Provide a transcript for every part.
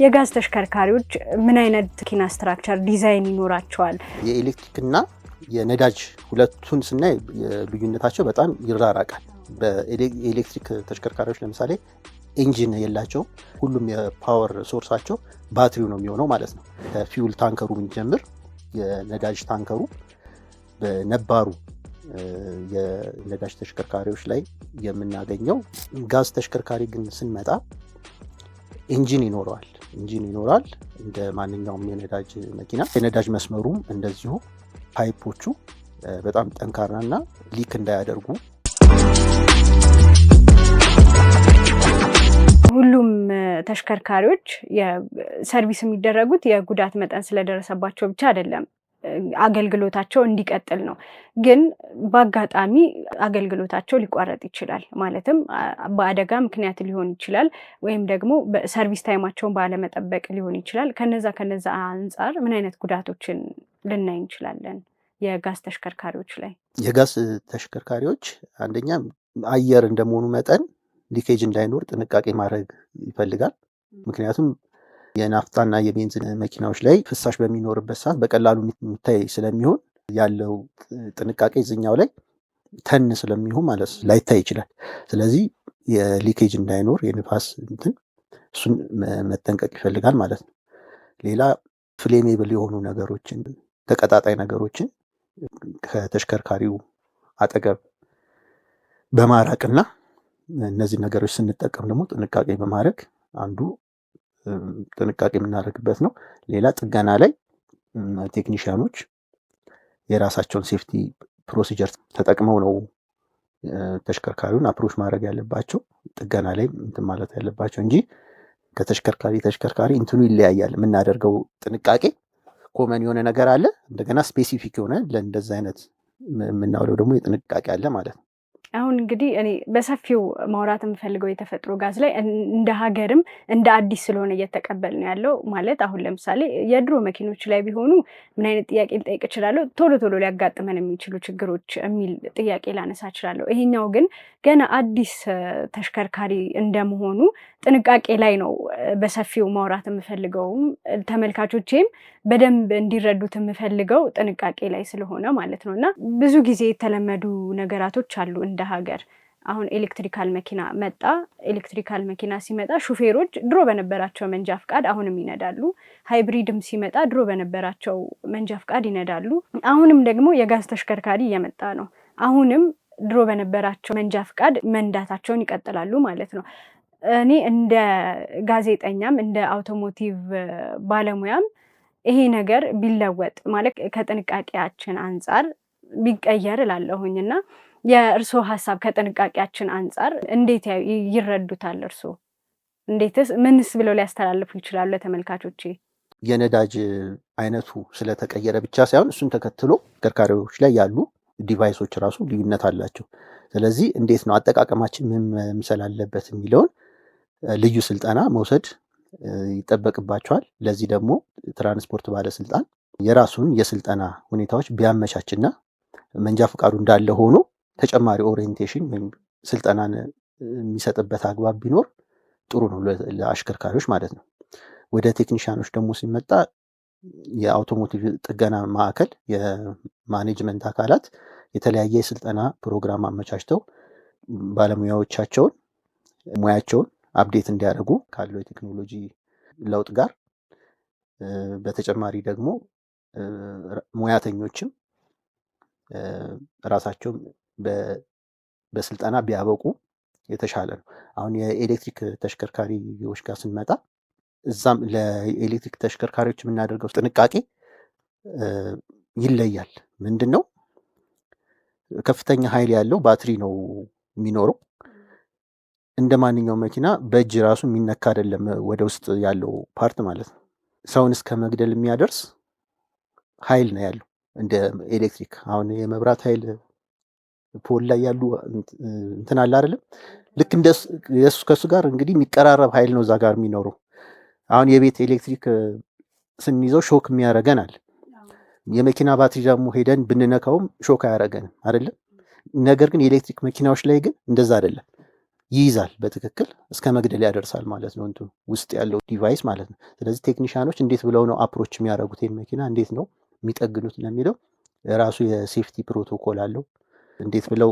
የጋዝ ተሽከርካሪዎች ምን አይነት መኪና ስትራክቸር ዲዛይን ይኖራቸዋል? የኤሌክትሪክና የነዳጅ ሁለቱን ስናይ ልዩነታቸው በጣም ይራራቃል። በኤሌክትሪክ ተሽከርካሪዎች ለምሳሌ ኢንጂን የላቸው፣ ሁሉም የፓወር ሶርሳቸው ባትሪው ነው የሚሆነው ማለት ነው። ከፊውል ታንከሩ ብንጀምር የነዳጅ ታንከሩ በነባሩ የነዳጅ ተሽከርካሪዎች ላይ የምናገኘው፣ ጋዝ ተሽከርካሪ ግን ስንመጣ ኢንጂን ይኖረዋል እንደ ማንኛውም የነዳጅ መኪና። የነዳጅ መስመሩም እንደዚሁ ፓይፖቹ በጣም ጠንካራና ሊክ እንዳያደርጉ። ሁሉም ተሽከርካሪዎች ሰርቪስ የሚደረጉት የጉዳት መጠን ስለደረሰባቸው ብቻ አይደለም፣ አገልግሎታቸው እንዲቀጥል ነው። ግን በአጋጣሚ አገልግሎታቸው ሊቋረጥ ይችላል። ማለትም በአደጋ ምክንያት ሊሆን ይችላል፣ ወይም ደግሞ በሰርቪስ ታይማቸውን ባለመጠበቅ ሊሆን ይችላል። ከነዛ አንጻር ምን አይነት ጉዳቶችን ልናይ እንችላለን? የጋዝ ተሽከርካሪዎች ላይ የጋዝ ተሽከርካሪዎች አንደኛ አየር እንደመሆኑ መጠን ሊኬጅ እንዳይኖር ጥንቃቄ ማድረግ ይፈልጋል። ምክንያቱም የናፍጣና የቤንዚን መኪናዎች ላይ ፍሳሽ በሚኖርበት ሰዓት በቀላሉ የሚታይ ስለሚሆን ያለው ጥንቃቄ እዚኛው ላይ ተን ስለሚሆን ማለት ላይታይ ይችላል። ስለዚህ የሊኬጅ እንዳይኖር የንፋስ እሱን መጠንቀቅ ይፈልጋል ማለት ነው። ሌላ ፍሌሜብል የሆኑ ነገሮችን፣ ተቀጣጣይ ነገሮችን ከተሽከርካሪው አጠገብ በማራቅና እነዚህ ነገሮች ስንጠቀም ደግሞ ጥንቃቄ በማድረግ አንዱ ጥንቃቄ የምናደርግበት ነው። ሌላ ጥገና ላይ ቴክኒሽያኖች የራሳቸውን ሴፍቲ ፕሮሲጀር ተጠቅመው ነው ተሽከርካሪውን አፕሮች ማድረግ ያለባቸው፣ ጥገና ላይ እንትን ማለት ያለባቸው እንጂ ከተሽከርካሪ እንትኑ ይለያያል። የምናደርገው ጥንቃቄ ኮመን የሆነ ነገር አለ፣ እንደገና ስፔሲፊክ የሆነ ለእንደዚህ አይነት የምናውለው ደግሞ የጥንቃቄ አለ ማለት ነው። አሁን እንግዲህ እኔ በሰፊው ማውራት የምፈልገው የተፈጥሮ ጋዝ ላይ እንደ ሀገርም እንደ አዲስ ስለሆነ እየተቀበል ነው ያለው። ማለት አሁን ለምሳሌ የድሮ መኪኖች ላይ ቢሆኑ ምን አይነት ጥያቄ ልጠይቅ እችላለሁ? ቶሎ ሊያጋጥመን የሚችሉ ችግሮች የሚል ጥያቄ ላነሳ እችላለሁ። ይሄኛው ግን ገና አዲስ ተሽከርካሪ እንደመሆኑ ጥንቃቄ ላይ ነው በሰፊው ማውራት የምፈልገውም ተመልካቾቼም በደንብ እንዲረዱት የምፈልገው ጥንቃቄ ላይ ስለሆነ ማለት ነው። እና ብዙ ጊዜ የተለመዱ ነገራቶች አሉ እንደ ሀገር። አሁን ኤሌክትሪካል መኪና መጣ። ኤሌክትሪካል መኪና ሲመጣ ሹፌሮች ድሮ በነበራቸው መንጃ ፍቃድ አሁንም ይነዳሉ። ሃይብሪድም ሲመጣ ድሮ በነበራቸው መንጃ ፍቃድ ይነዳሉ። አሁንም ደግሞ የጋዝ ተሽከርካሪ እየመጣ ነው። አሁንም ድሮ በነበራቸው መንጃ ፍቃድ መንዳታቸውን ይቀጥላሉ ማለት ነው። እኔ እንደ ጋዜጠኛም እንደ አውቶሞቲቭ ባለሙያም ይሄ ነገር ቢለወጥ ማለት ከጥንቃቄያችን አንጻር ቢቀየር እላለሁኝና የእርስዎ ሀሳብ ከጥንቃቄያችን አንጻር እንዴት ይረዱታል? እርስዎ ምንስ ብለው ሊያስተላልፉ ይችላሉ ለተመልካቾቼ? የነዳጅ አይነቱ ስለተቀየረ ብቻ ሳይሆን እሱን ተከትሎ ተሽከርካሪዎች ላይ ያሉ ዲቫይሶች ራሱ ልዩነት አላቸው። ስለዚህ እንዴት ነው አጠቃቀማችን ምን መምሰል አለበት የሚለውን ልዩ ስልጠና መውሰድ ይጠበቅባቸዋል። ለዚህ ደግሞ ትራንስፖርት ባለስልጣን የራሱን የስልጠና ሁኔታዎች ቢያመቻችና መንጃ ፈቃዱ እንዳለ ሆኖ ተጨማሪ ኦሪየንቴሽን ወይም ስልጠናን የሚሰጥበት አግባብ ቢኖር ጥሩ ነው ለአሽከርካሪዎች ማለት ነው። ወደ ቴክኒሽያኖች ደግሞ ሲመጣ የአውቶሞቲቭ ጥገና ማዕከል የማኔጅመንት አካላት የተለያየ የስልጠና ፕሮግራም አመቻችተው ባለሙያዎቻቸውን ሙያቸውን አፕዴት እንዲያደርጉ ካለው የቴክኖሎጂ ለውጥ ጋር በተጨማሪ ደግሞ ሙያተኞችም ራሳቸውን በስልጠና ቢያበቁ የተሻለ ነው። አሁን የኤሌክትሪክ ተሽከርካሪዎች ጋር ስንመጣ እዛም ለኤሌክትሪክ ተሽከርካሪዎች የምናደርገው ጥንቃቄ ይለያል። ምንድን ነው? ከፍተኛ ኃይል ያለው ባትሪ ነው የሚኖረው። እንደ ማንኛውም መኪና በእጅ ራሱ የሚነካ አይደለም፣ ወደ ውስጥ ያለው ፓርት ማለት ነው። ሰውን እስከ መግደል የሚያደርስ ኃይል ነው ያለው እንደ ኤሌክትሪክ። አሁን የመብራት ኃይል ፖል ላይ ያሉ እንትን አለ አይደለም? ልክ እንደ ከሱ ጋር እንግዲህ የሚቀራረብ ኃይል ነው እዛ ጋር የሚኖረው። አሁን የቤት ኤሌክትሪክ ስንይዘው ሾክ የሚያደርገን አለ። የመኪና ባትሪ ደግሞ ሄደን ብንነካውም ሾክ አያደርገንም አይደለም? ነገር ግን የኤሌክትሪክ መኪናዎች ላይ ግን እንደዛ አይደለም። ይይዛል በትክክል እስከ መግደል ያደርሳል ማለት ነው እንትኑ ውስጥ ያለው ዲቫይስ ማለት ነው። ስለዚህ ቴክኒሻኖች እንዴት ብለው ነው አፕሮች የሚያደርጉት ይህን መኪና እንዴት ነው የሚጠግኑት ለሚለው ራሱ የሴፍቲ ፕሮቶኮል አለው። እንዴት ብለው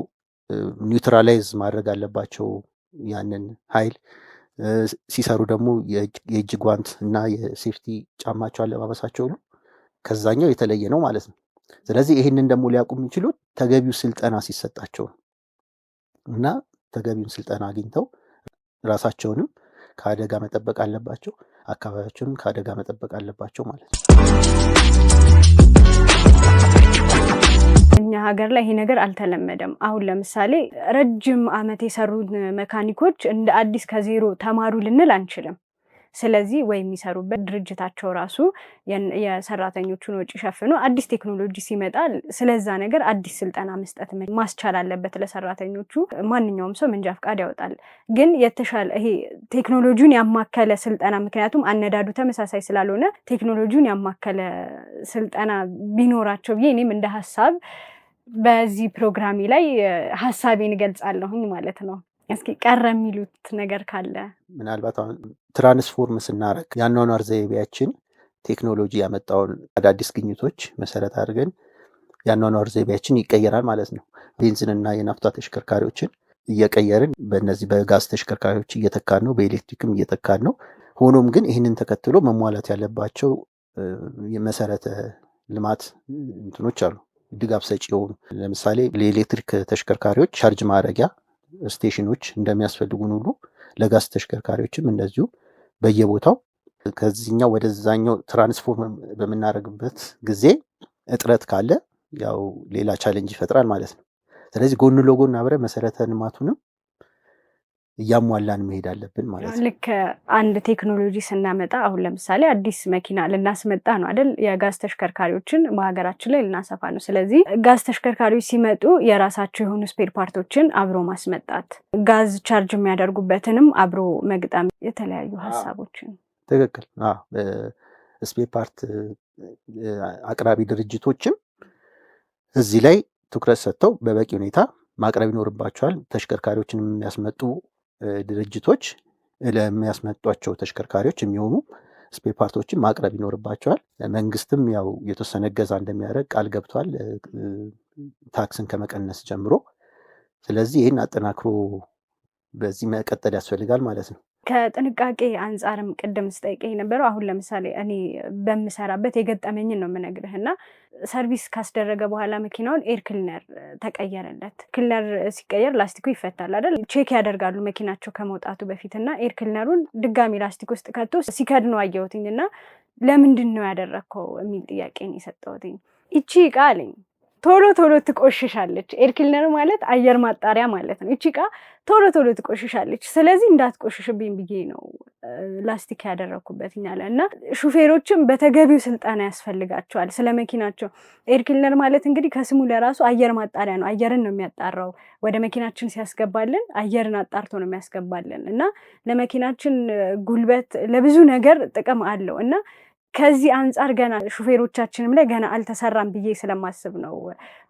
ኒውትራላይዝ ማድረግ አለባቸው ያንን ኃይል ሲሰሩ ደግሞ የእጅ ጓንት እና የሴፍቲ ጫማቸው አለባበሳቸው ነው ከዛኛው የተለየ ነው ማለት ነው። ስለዚህ ይህንን ደግሞ ሊያውቁ የሚችሉት ተገቢው ስልጠና ሲሰጣቸው ነው እና ተገቢውን ስልጠና አግኝተው ራሳቸውንም ከአደጋ መጠበቅ አለባቸው፣ አካባቢያቸውንም ከአደጋ መጠበቅ አለባቸው ማለት ነው። እኛ ሀገር ላይ ይሄ ነገር አልተለመደም። አሁን ለምሳሌ ረጅም ዓመት የሰሩት መካኒኮች እንደ አዲስ ከዜሮ ተማሩ ልንል አንችልም። ስለዚህ ወይ የሚሰሩበት ድርጅታቸው ራሱ የሰራተኞቹን ወጪ ሸፍኖ አዲስ ቴክኖሎጂ ሲመጣ ስለዛ ነገር አዲስ ስልጠና መስጠት ማስቻል አለበት ለሰራተኞቹ። ማንኛውም ሰው መንጃ ፈቃድ ያወጣል፣ ግን የተሻለ ይሄ ቴክኖሎጂውን ያማከለ ስልጠና፣ ምክንያቱም አነዳዱ ተመሳሳይ ስላልሆነ ቴክኖሎጂውን ያማከለ ስልጠና ቢኖራቸው ብዬ እኔም እንደ ሀሳብ በዚህ ፕሮግራሜ ላይ ሀሳቤን እገልጻለሁኝ ማለት ነው። እስኪ ቀረ የሚሉት ነገር ካለ? ምናልባት አሁን ትራንስፎርም ስናረግ የአኗኗር ዘይቤያችን ቴክኖሎጂ ያመጣውን አዳዲስ ግኝቶች መሰረት አድርገን የአኗኗር ዘይቤያችን ይቀየራል ማለት ነው። ቤንዚንና የናፍጣ ተሽከርካሪዎችን እየቀየርን በእነዚህ በጋዝ ተሽከርካሪዎች እየተካን ነው፣ በኤሌክትሪክም እየተካን ነው። ሆኖም ግን ይህንን ተከትሎ መሟላት ያለባቸው የመሰረተ ልማት እንትኖች አሉ፣ ድጋፍ ሰጪ የሆኑ ለምሳሌ ለኤሌክትሪክ ተሽከርካሪዎች ቻርጅ ማድረጊያ ስቴሽኖች እንደሚያስፈልጉን ሁሉ ለጋዝ ተሽከርካሪዎችም እንደዚሁ በየቦታው ከዚህኛው ወደዛኛው ትራንስፎርም በምናደርግበት ጊዜ እጥረት ካለ ያው ሌላ ቻሌንጅ ይፈጥራል ማለት ነው። ስለዚህ ጎን ለጎን አብረን መሰረተ ልማቱንም እያሟላን መሄድ አለብን ማለት ነው። ልክ አንድ ቴክኖሎጂ ስናመጣ አሁን ለምሳሌ አዲስ መኪና ልናስመጣ ነው አይደል? የጋዝ ተሽከርካሪዎችን በሀገራችን ላይ ልናሰፋ ነው። ስለዚህ ጋዝ ተሽከርካሪዎች ሲመጡ የራሳቸው የሆኑ ስፔር ፓርቶችን አብሮ ማስመጣት፣ ጋዝ ቻርጅ የሚያደርጉበትንም አብሮ መግጠም፣ የተለያዩ ሀሳቦችን ትክክል። ስፔር ፓርት አቅራቢ ድርጅቶችም እዚህ ላይ ትኩረት ሰጥተው በበቂ ሁኔታ ማቅረብ ይኖርባቸዋል። ተሽከርካሪዎችን የሚያስመጡ ድርጅቶች ለሚያስመጧቸው ተሽከርካሪዎች የሚሆኑ ስፔር ፓርቶችን ማቅረብ ይኖርባቸዋል። መንግስትም ያው የተወሰነ እገዛ እንደሚያደርግ ቃል ገብቷል፣ ታክስን ከመቀነስ ጀምሮ። ስለዚህ ይህን አጠናክሮ በዚህ መቀጠል ያስፈልጋል ማለት ነው። ከጥንቃቄ አንጻርም ቅድም ስጠይቀኝ ነበረው። አሁን ለምሳሌ እኔ በምሰራበት የገጠመኝን ነው የምነግርህ እና ሰርቪስ ካስደረገ በኋላ መኪናውን ኤር ክሊነር ተቀየረለት። ክሊነር ሲቀየር ላስቲኩ ይፈታል አይደል? ቼክ ያደርጋሉ መኪናቸው ከመውጣቱ በፊት እና ኤር ክሊነሩን ድጋሚ ላስቲክ ውስጥ ከቶ ሲከድ ነው አየሁትኝ እና ለምንድን ነው ያደረግከው የሚል ጥያቄን የሰጠሁትኝ። ይቺ እቃ አለኝ ቶሎ ቶሎ ትቆሽሻለች። ኤር ክሊነር ማለት አየር ማጣሪያ ማለት ነው። ይቺ እቃ ቶሎ ቶሎ ትቆሽሻለች፣ ስለዚህ እንዳትቆሽሽብኝ ብዬ ነው ላስቲክ ያደረኩበትኝ አለ እና ሹፌሮችም በተገቢው ስልጠና ያስፈልጋቸዋል ስለ መኪናቸው። ኤር ክሊነር ማለት እንግዲህ ከስሙ ለራሱ አየር ማጣሪያ ነው። አየርን ነው የሚያጣራው። ወደ መኪናችን ሲያስገባልን አየርን አጣርቶ ነው የሚያስገባልን እና ለመኪናችን ጉልበት፣ ለብዙ ነገር ጥቅም አለው እና ከዚህ አንጻር ገና ሹፌሮቻችንም ላይ ገና አልተሰራም ብዬ ስለማስብ ነው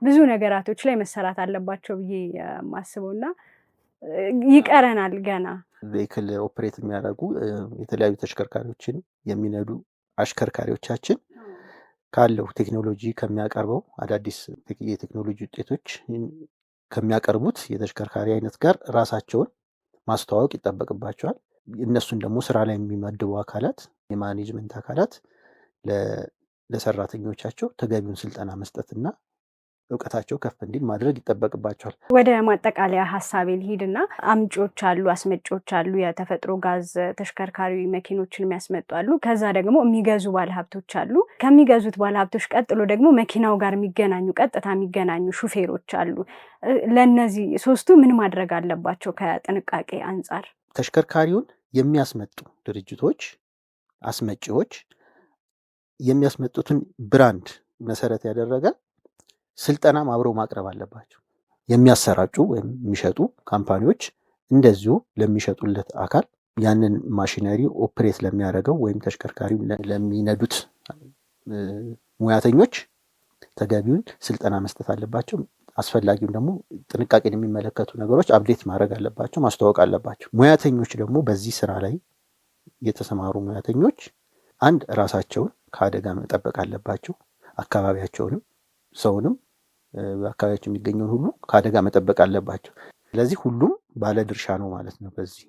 ብዙ ነገራቶች ላይ መሰራት አለባቸው ብዬ የማስበው እና ይቀረናል ገና። ቬሂክል ኦፕሬት የሚያደርጉ የተለያዩ ተሽከርካሪዎችን የሚነዱ አሽከርካሪዎቻችን ካለው ቴክኖሎጂ ከሚያቀርበው አዳዲስ የቴክኖሎጂ ውጤቶች ከሚያቀርቡት የተሽከርካሪ አይነት ጋር ራሳቸውን ማስተዋወቅ ይጠበቅባቸዋል። እነሱን ደግሞ ስራ ላይ የሚመድቡ አካላት፣ የማኔጅመንት አካላት ለሰራተኞቻቸው ተገቢውን ስልጠና መስጠትና እውቀታቸው ከፍ እንዲል ማድረግ ይጠበቅባቸዋል። ወደ ማጠቃለያ ሀሳቤ ልሂድና አምጪዎች አሉ፣ አስመጪዎች አሉ፣ የተፈጥሮ ጋዝ ተሽከርካሪ መኪኖችን የሚያስመጡ አሉ። ከዛ ደግሞ የሚገዙ ባለሀብቶች አሉ። ከሚገዙት ባለሀብቶች ቀጥሎ ደግሞ መኪናው ጋር የሚገናኙ ቀጥታ የሚገናኙ ሹፌሮች አሉ። ለእነዚህ ሶስቱ ምን ማድረግ አለባቸው ከጥንቃቄ አንጻር? ተሽከርካሪውን የሚያስመጡ ድርጅቶች፣ አስመጪዎች የሚያስመጡትን ብራንድ መሰረት ያደረገ ስልጠናም አብረው ማቅረብ አለባቸው። የሚያሰራጩ ወይም የሚሸጡ ካምፓኒዎች እንደዚሁ ለሚሸጡለት አካል ያንን ማሽነሪ ኦፕሬት ለሚያደርገው ወይም ተሽከርካሪ ለሚነዱት ሙያተኞች ተገቢውን ስልጠና መስጠት አለባቸው። አስፈላጊውን ደግሞ ጥንቃቄን የሚመለከቱ ነገሮች አፕዴት ማድረግ አለባቸው፣ ማስተዋወቅ አለባቸው። ሙያተኞች ደግሞ በዚህ ስራ ላይ የተሰማሩ ሙያተኞች አንድ ራሳቸውን ከአደጋ መጠበቅ አለባቸው። አካባቢያቸውንም ሰውንም በአካባቢያቸው የሚገኘውን ሁሉ ከአደጋ መጠበቅ አለባቸው። ስለዚህ ሁሉም ባለድርሻ ነው ማለት ነው፣ በዚህ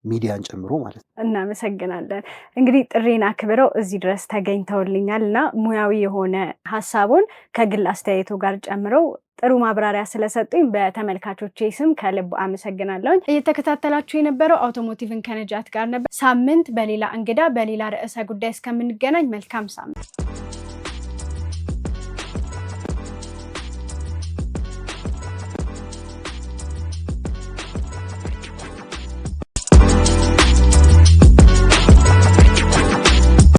ሚዲያን ጨምሮ ማለት ነው። እናመሰግናለን። እንግዲህ ጥሬን አክብረው እዚህ ድረስ ተገኝተውልኛል እና ሙያዊ የሆነ ሀሳቡን ከግል አስተያየቱ ጋር ጨምረው ጥሩ ማብራሪያ ስለሰጡኝ በተመልካቾቼ ስም ከልብ አመሰግናለሁኝ። እየተከታተላችሁ የነበረው አውቶሞቲቭን ከነጃት ጋር ነበር። ሳምንት በሌላ እንግዳ በሌላ ርዕሰ ጉዳይ እስከምንገናኝ መልካም ሳምንት።